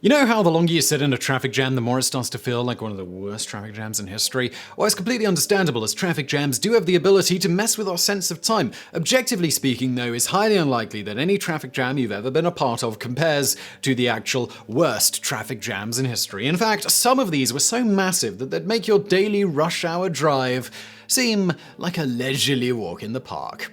You know how the longer you sit in a traffic jam, the more it starts to feel like one of the worst traffic jams in history? Well, it's completely understandable, as traffic jams do have the ability to mess with our sense of time. Objectively speaking, though, it's highly unlikely that any traffic jam you've ever been a part of compares to the actual worst traffic jams in history. In fact, some of these were so massive that they'd make your daily rush hour drive seem like a leisurely walk in the park.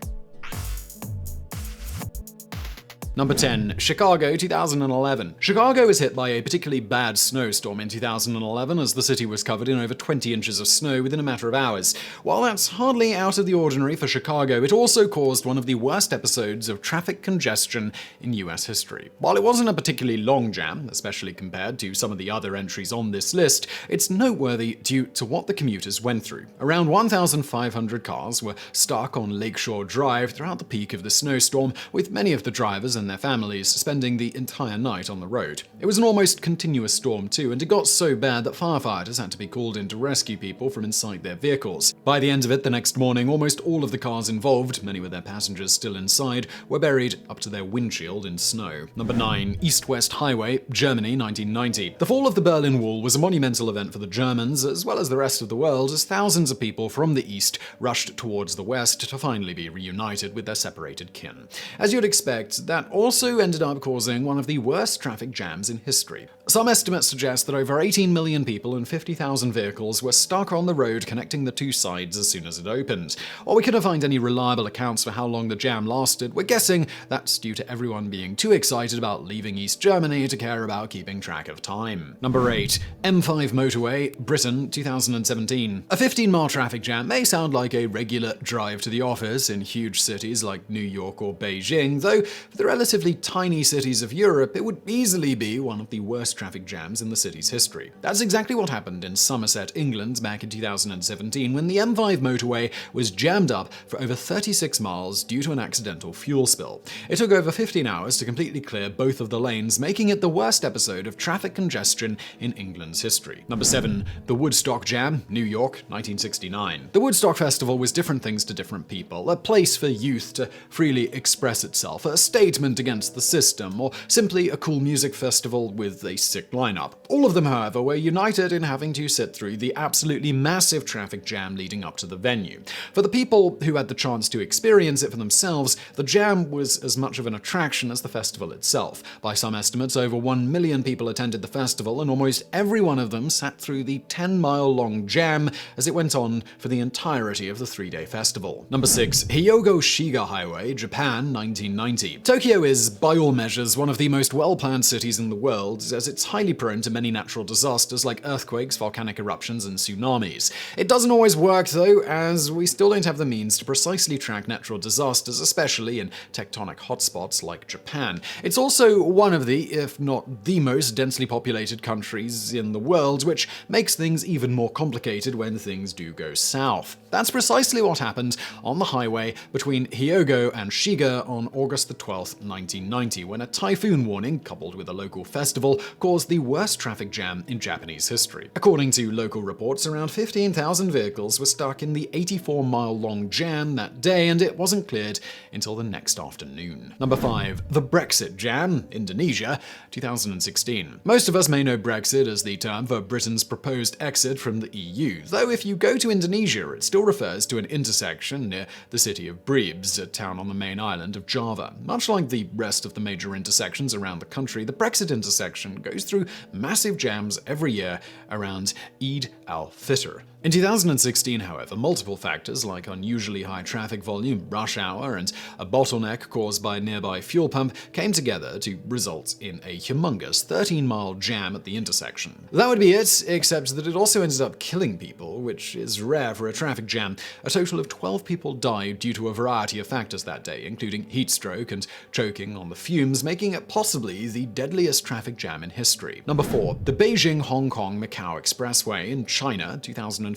Number 10. Chicago, 2011. Chicago was hit by a particularly bad snowstorm in 2011 as the city was covered in over 20 inches of snow within a matter of hours. While that's hardly out of the ordinary for Chicago, it also caused one of the worst episodes of traffic congestion in US history. While it wasn't a particularly long jam, especially compared to some of the other entries on this list, it's noteworthy due to what the commuters went through. Around 1,500 cars were stuck on Lakeshore Drive throughout the peak of the snowstorm, with many of the drivers and their families spending the entire night on the road. It was an almost continuous storm too, and it got so bad that firefighters had to be called in to rescue people from inside their vehicles. By the end of it, the next morning, almost all of the cars involved, many with their passengers still inside, were buried up to their windshield in snow. Number 9. East-West Highway, Germany, 1990. The fall of the Berlin Wall was a monumental event for the Germans, as well as the rest of the world, as thousands of people from the east rushed towards the west to finally be reunited with their separated kin. As you'd expect, that also ended up causing one of the worst traffic jams in history. Some estimates suggest that over 18 million people and 50,000 vehicles were stuck on the road connecting the two sides as soon as it opened. While we couldn't find any reliable accounts for how long the jam lasted, we're guessing that's due to everyone being too excited about leaving East Germany to care about keeping track of time. Number 8. M5 Motorway, Britain, 2017. A 15-mile traffic jam may sound like a regular drive to the office in huge cities like New York or Beijing, though for the relatively tiny cities of Europe, it would easily be one of the worst traffic jams in the city's history. That's exactly what happened in Somerset, England back in 2017 when the M5 motorway was jammed up for over 36 miles due to an accidental fuel spill. It took over 15 hours to completely clear both of the lanes, making it the worst episode of traffic congestion in England's history. Number 7. The Woodstock Jam, New York, 1969. The Woodstock Festival was different things to different people, a place for youth to freely express itself, a statement against the system, or simply a cool music festival with a sick lineup. All of them, however, were united in having to sit through the absolutely massive traffic jam leading up to the venue. For the people who had the chance to experience it for themselves, the jam was as much of an attraction as the festival itself. By some estimates, over 1 million people attended the festival, and almost every one of them sat through the 10-mile-long jam as it went on for the entirety of the 3-day festival. Number 6. Hyogo Shiga Highway, Japan, 1990. Tokyo is, by all measures, one of the most well-planned cities in the world, as it's highly prone to many natural disasters like earthquakes, volcanic eruptions, and tsunamis. It doesn't always work, though, as we still don't have the means to precisely track natural disasters, especially in tectonic hotspots like Japan. It's also one of the, if not the most densely populated countries in the world, which makes things even more complicated when things do go south. That's precisely what happened on the highway between Hyogo and Shiga on August the 12th, 1990, when a typhoon warning, coupled with a local festival, caused the worst traffic jam in Japanese history. According to local reports, around 15,000 vehicles were stuck in the 84-mile-long jam that day, and it wasn't cleared until the next afternoon. Number 5. The Brexit Jam, Indonesia, 2016. Most of us may know Brexit as the term for Britain's proposed exit from the EU, though if you go to Indonesia, it still refers to an intersection near the city of Brebes, a town on the main island of Java. Much like the rest of the major intersections around the country, the Brexit intersection goes through massive jams every year around Eid al-Fitr. In 2016, however, multiple factors like unusually high traffic volume, rush hour, and a bottleneck caused by a nearby fuel pump came together to result in a humongous 13-mile jam at the intersection. That would be it, except that it also ended up killing people, which is rare for a traffic jam. A total of 12 people died due to a variety of factors that day, including heat stroke and choking on the fumes, making it possibly the deadliest traffic jam in history. Number 4. The Beijing-Hong Kong-Macau Expressway in China, 2015.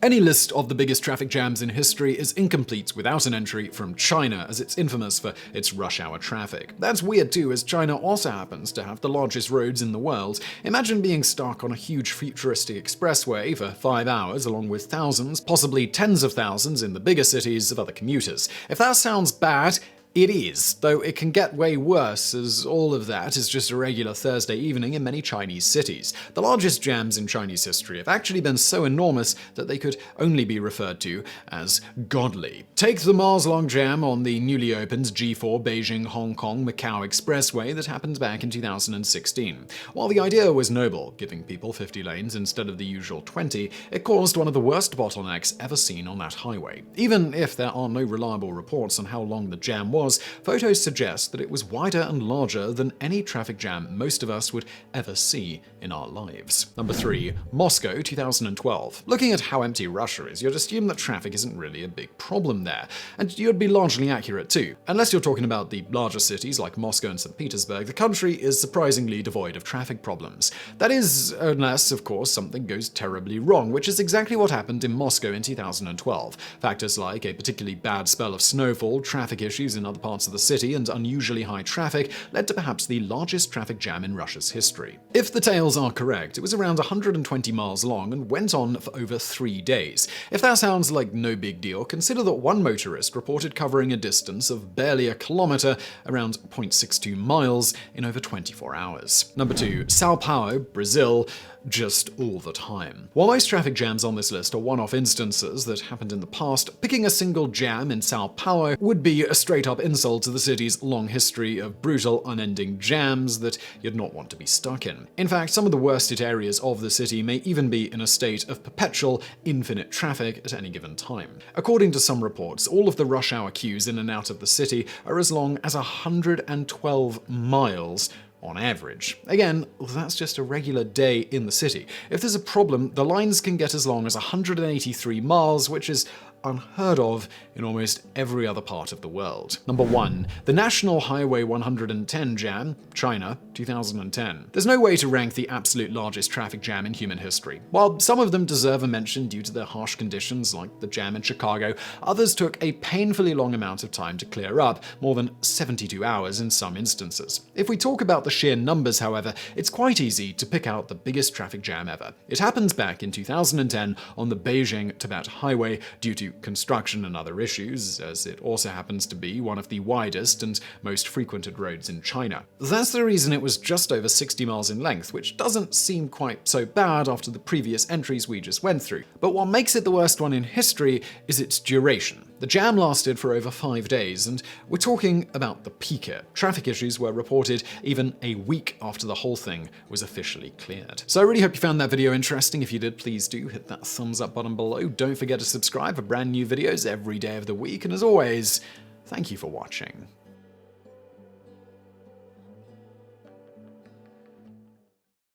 Any list of the biggest traffic jams in history is incomplete without an entry from China, as it's infamous for its rush hour traffic. That's weird too, as China also happens to have the largest roads in the world. Imagine being stuck on a huge futuristic expressway for 5 hours, along with thousands, possibly tens of thousands in the bigger cities of other commuters. If that sounds bad, It is, though it can get way worse, as all of that is just a regular Thursday evening in many Chinese cities. The largest jams in Chinese history have actually been so enormous that they could only be referred to as godly. Take the Mars-long jam on the newly opened G4 Beijing-Hong Kong-Macau Expressway that happened back in 2016. While the idea was noble, giving people 50 lanes instead of the usual 20, it caused one of the worst bottlenecks ever seen on that highway. Even if there are no reliable reports on how long the jam was, photos suggest that it was wider and larger than any traffic jam most of us would ever see in our lives. Number 3. Moscow 2012. Looking at how empty Russia is, you'd assume that traffic isn't really a big problem there, and you'd be largely accurate too. Unless you're talking about the larger cities like Moscow and St. Petersburg, the country is surprisingly devoid of traffic problems. That is, unless, of course, something goes terribly wrong, which is exactly what happened in Moscow in 2012. Factors like a particularly bad spell of snowfall, traffic issues in other parts of the city, and unusually high traffic led to perhaps the largest traffic jam in Russia's history. If the tales are correct, it was around 120 miles long and went on for over 3 days. If that sounds like no big deal, consider that one motorist reported covering a distance of barely a kilometer, around 0.62 miles, in over 24 hours. Number 2. Sao Paulo, Brazil. Just all the time. While most traffic jams on this list are one-off instances that happened in the past, picking a single jam in Sao Paulo would be a straight-up insult to the city's long history of brutal, unending jams that you'd not want to be stuck in. In fact, some of the worst-hit areas of the city may even be in a state of perpetual, infinite traffic at any given time. According to some reports, all of the rush hour queues in and out of the city are as long as 112 miles on average. Again, that's just a regular day in the city. If there's a problem, the lines can get as long as 183 miles, which is unheard of in almost every other part of the world. Number 1. The National Highway 110 Jam, China, 2010. There's no way to rank the absolute largest traffic jam in human history. While some of them deserve a mention due to their harsh conditions, like the jam in Chicago, others took a painfully long amount of time to clear up, more than 72 hours in some instances. If we talk about the sheer numbers, however, it's quite easy to pick out the biggest traffic jam ever. It happened back in 2010 on the Beijing-Tibet Highway due to construction and other issues, as it also happens to be one of the widest and most frequented roads in China. That's the reason it was just over 60 miles in length, which doesn't seem quite so bad after the previous entries we just went through. But what makes it the worst one in history is its duration. The jam lasted for over 5 days, and we're talking about the peak here. Traffic issues were reported even a week after the whole thing was officially cleared. So I really hope you found that video interesting. If you did, please do hit that thumbs up button below. Don't forget to subscribe for brand new videos every day of the week, and as always, thank you for watching.